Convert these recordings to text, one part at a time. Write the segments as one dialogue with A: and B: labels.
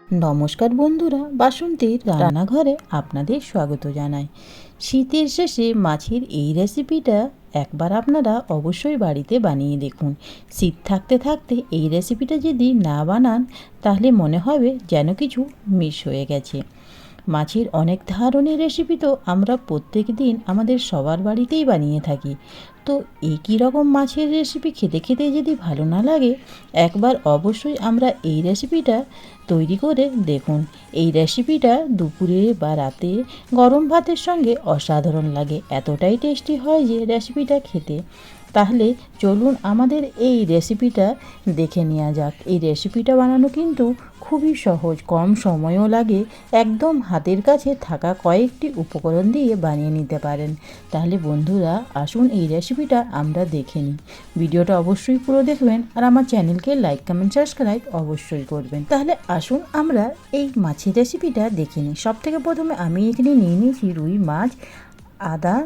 A: নমস্কার বন্ধুরা, বাসন্তীর রান্নাঘরে আপনাদের স্বাগত জানাই। শীতের শেষে মাছের এই রেসিপিটা একবার আপনারা অবশ্যই বাড়িতে বানিয়ে দেখুন। শীত থাকতে থাকতে এই রেসিপিটা যদি না বানান তাহলে মনে হবে যেন কিছু মিস হয়ে গেছে। মাছের অনেক ধরনের রেসিপি তো আমরা প্রত্যেক দিন আমাদের সবার বাড়িতেই বানিয়ে থাকি। তো একই রকম মাছের রেসিপি খেতে খেতে যদি ভালো না লাগে, একবার অবশ্যই আমরা এই রেসিপিটা তৈরি করে দেখুন। এই রেসিপিটা দুপুরে বা রাতে গরম ভাতের সঙ্গে অসাধারণ লাগে, এতটাই টেস্টি হয় যে রেসিপিটা খেতে। তাহলে চলুন আমাদের এই রেসিপিটা দেখে নেওয়া যাক। এই রেসিপিটা বানানো কিন্তু খুবই সহজ, কম সময়ও লাগে, একদম হাতের কাছে থাকা কয়েকটি উপকরণ দিয়ে বানিয়ে নিতে পারেন। তাহলে বন্ধুরা আসুন এই রেসিপিটা আমরা দেখে নিই। ভিডিওটা অবশ্যই পুরো দেখবেন আর আমার চ্যানেলকে লাইক কমেন্ট সাবস্ক্রাইব অবশ্যই করবেন। তাহলে আসুন আমরা এই মাছের রেসিপিটা দেখে নিই। সবথেকে প্রথমে আমি এখানে নিয়ে নিয়েছি রুই মাছ, আদা,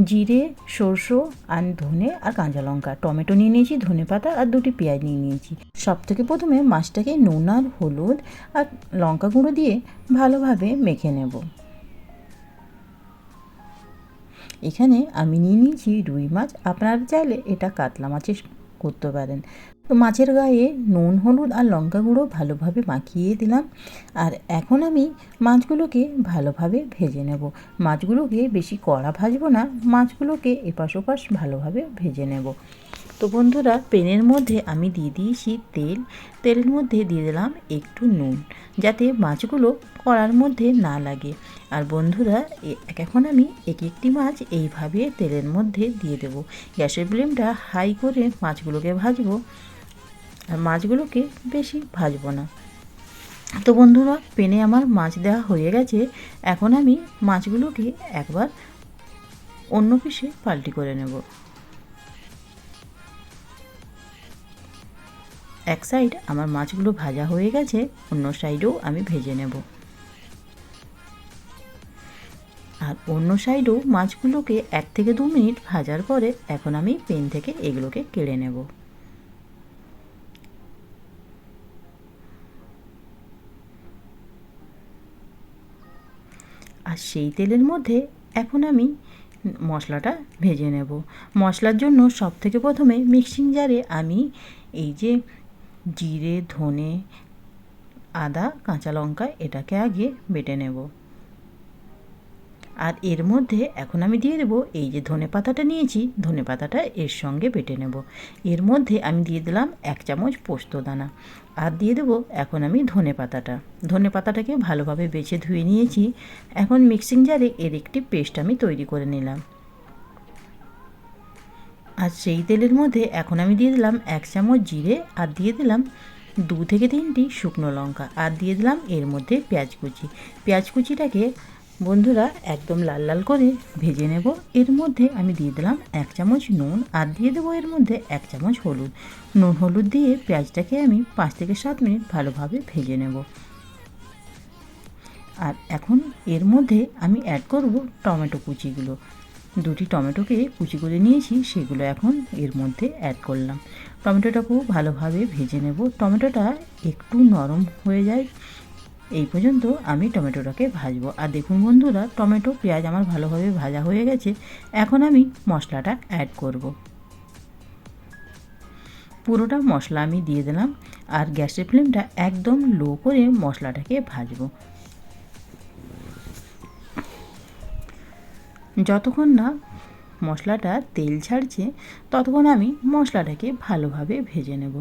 A: জিরে, সরষে আর ধনে আর কাঁচা লঙ্কা, টমেটো নিয়ে নিয়েছি, ধনে পাতা আর দুটি পেঁয়াজ নিয়ে নিয়েছি। সবথেকে প্রথমে মাছটাকে নুন আর হলুদ আর লঙ্কা গুঁড়ো দিয়ে ভালোভাবে মেখে নেব। এখানে আমি নিয়ে নিয়েছি রুই মাছ, আপনারা চাইলে এটা কাতলা মাছের করতে পারেন। তো মাছের গায়ে নুন হলুদ আর লঙ্কা গুঁড়ো ভালোভাবে মাখিয়ে দিলাম। আর এখন আমি মাছগুলোকে ভালোভাবে ভেজে নেব। মাছগুলোকে বেশি কড়া ভাজবো না, মাছগুলোকে এপাশ ওপাশ ভালোভাবে ভেজে নেব। তো বন্ধুরা পেনের মধ্যে আমি দিয়ে দিয়েছি তেল, তেলের মধ্যে দিয়ে দিলাম একটু নুন, যাতে মাছগুলো কড়ার মধ্যে না লাগে। আর বন্ধুরা এখন আমি একটি মাছ এইভাবে তেলের মধ্যে দিয়ে দেব। গ্যাসের ফ্লেমটা হাই করে মাছগুলোকে ভাজবো, আর মাছগুলোকে বেশি ভাজবো না। তো বন্ধুরা পেনে আমার মাছ দেওয়া হয়ে গেছে। এখন আমি মাছগুলোকে একবার অন্য পিসে পাল্টি করে নেব। এক সাইড আমার মাছগুলো ভাজা হয়ে গেছে, অন্য সাইডেও আমি ভেজে নেব। আর অন্য সাইডেও মাছগুলোকে 1 থেকে 2 মিনিট ভাজার পরে এখন আমি পেন থেকে এগুলোকে কেড়ে নেব। আর সেই তেলের মধ্যে এখন আমি মশলাটা ভেজে নেব। মশলার জন্য সবথেকে প্রথমে মিক্সিং জারে আমি এই যে জিরে, ধনে, আদা, কাঁচা লঙ্কা এটাকে আগে বেটে নেব। আর এর মধ্যে এখন আমি দিয়ে দেবো এই যে ধনে পাতাটা নিয়েছি, ধনে পাতাটা এর সঙ্গে বেটে নেব। এর মধ্যে আমি দিয়ে দিলাম 1 চামচ পোস্ত দানা, আর দিয়ে দেবো এখন আমি ধনে পাতাটা। ধনে পাতাটাকে ভালোভাবে বেছে ধুয়ে নিয়েছি। এখন মিক্সিং জারে এর একটি পেস্ট আমি তৈরি করে নিলাম। আর সেই তেলের মধ্যে এখন আমি দিয়ে দিলাম 1 চামচ জিরে, আর দিয়ে দিলাম 2 থেকে 3টি শুকনো লঙ্কা, আর দিয়ে দিলাম এর মধ্যে পেঁয়াজ কুচি। পেঁয়াজ কুচিটাকে বন্ধুরা একদম লাল লাল করে ভেজে নেব। এর মধ্যে আমি দিয়ে দিলাম 1 চামচ নুন, আর দিয়ে দেবো এর মধ্যে 1 চামচ হলুদ। নুন হলুদ দিয়ে পেঁয়াজটাকে আমি 5 থেকে 7 মিনিট ভালোভাবে ভেজে নেব। আর এখন এর মধ্যে আমি অ্যাড করব টমেটো কুচিগুলো। 2টি টমেটোকে কুচি করে নিয়েছি, সেগুলো এখন এর মধ্যে অ্যাড করলাম। টমেটোটাকেও ভালোভাবে ভেজে নেব। টমেটোটা একটু নরম হয়ে যায় এই পর্যন্ত আমি টমেটোটাকে ভাজবো। আর দেখুন বন্ধুরা টমেটো পেঁয়াজ আমার ভালোভাবে ভাজা হয়ে গেছে। এখন আমি মশলাটা অ্যাড করব। পুরোটা মশলা আমি দিয়ে দিলাম, আর গ্যাসের ফ্লেমটা একদম লো করে মশলাটাকে ভাজবো। যতক্ষণ না মশলাটা তেল ছাড়ছে ততক্ষণ আমি মশলাটাকে ভালোভাবে ভেজে নেব।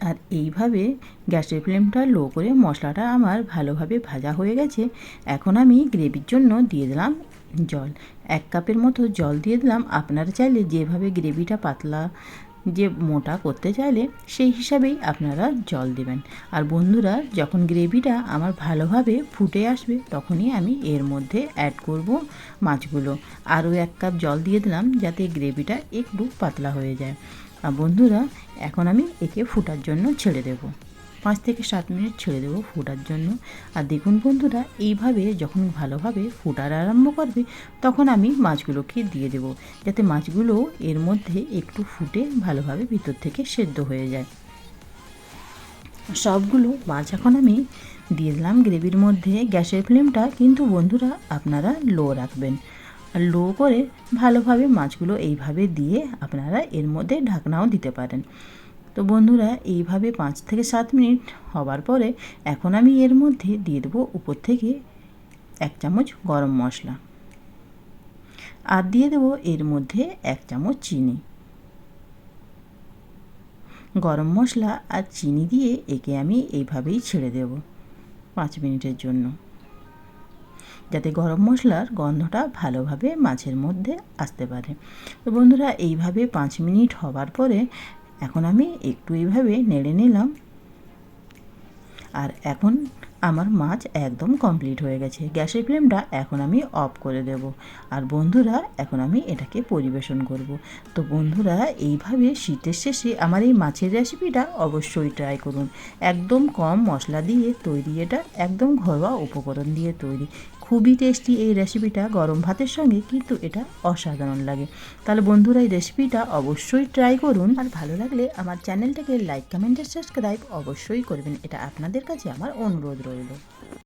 A: আর এইভাবে গ্যাসের ফ্লেমটা লো করে মশলাটা আমার ভালোভাবে ভাজা হয়ে গেছে। এখন আমি গ্রেভির জন্য দিয়ে দিলাম জল। 1 কাপের মতো জল দিয়ে দিলাম। আপনারা চাইলে যেভাবে গ্রেভিটা পাতলা যে মোটা করতে চাইলে সেই হিসাবেই আপনারা জল দেবেন। আর বন্ধুরা যখন গ্রেভিটা আমার ভালোভাবে ফুটে আসবে তখনই আমি এর মধ্যে অ্যাড করব মাছগুলো। আরও 1 কাপ জল দিয়ে দিলাম যাতে গ্রেভিটা একটু পাতলা হয়ে যায়। আর বন্ধুরা এখন আমি একে ফোটার জন্য ছেড়ে দেব। 5 থেকে 7 মিনিট ছেড়ে দেবো ফোটার জন্য। আর দেখুন বন্ধুরা এইভাবে যখন ভালোভাবে ফোটার আরম্ভ করবে তখন আমি মাছগুলোকে দিয়ে দেব, যাতে মাছগুলো এর মধ্যে একটু ফুটে ভালোভাবে ভিতর থেকে সেদ্ধ হয়ে যায়। সবগুলো মাছ এখন আমি দিয়ে দিলাম গ্রেভির মধ্যে। গ্যাসের ফ্লেমটা কিন্তু বন্ধুরা আপনারা লো রাখবেন, আর লো করে ভালোভাবে মাছগুলো এইভাবে দিয়ে আপনারা এর মধ্যে ঢাকনাও দিতে পারেন। তো বন্ধুরা এইভাবে 5 থেকে 7 মিনিট হবার পরে এখন আমি এর মধ্যে দিয়ে দেবো উপর থেকে 1 চামচ গরম মশলা, আর দিয়ে দেবো এর মধ্যে 1 চামচ চিনি। গরম মশলা আর চিনি দিয়ে একে আমি এইভাবেই ছেড়ে দেব 5 মিনিটের জন্য, যাতে গরম মশলার গন্ধটা ভালোভাবে মাছের মধ্যে আসতে পারে। তো বন্ধুরা এইভাবে 5 মিনিট হবার পরে এখন আমি একটু এইভাবে নেড়ে নিলাম, আর এখন আমার মাছ একদম কমপ্লিট হয়ে গেছে। গ্যাসের ফ্লেমটা এখন আমি অফ করে দেব, আর বন্ধুরা এখন আমি এটাকে পরিবেশন করব। তো বন্ধুরা এইভাবে শীতের শেষে আমার এই মাছের রেসিপিটা অবশ্যই ট্রাই করুন। একদম কম মশলা দিয়ে তৈরি, এটা একদম ঘরোয়া উপকরণ দিয়ে তৈরি। খুবই টেস্টি এই রেসিপিটা, গরম ভাতের সঙ্গে কিন্তু এটা অসাধারণ লাগে। তাহলে বন্ধুরা এই রেসিপিটা অবশ্যই ট্রাই করুন, আর ভালো লাগলে আমার চ্যানেলটাকে লাইক, কমেন্ট আর সাবস্ক্রাইব অবশ্যই করবেন, এটা আপনাদের কাছে আমার অনুরোধ রইল।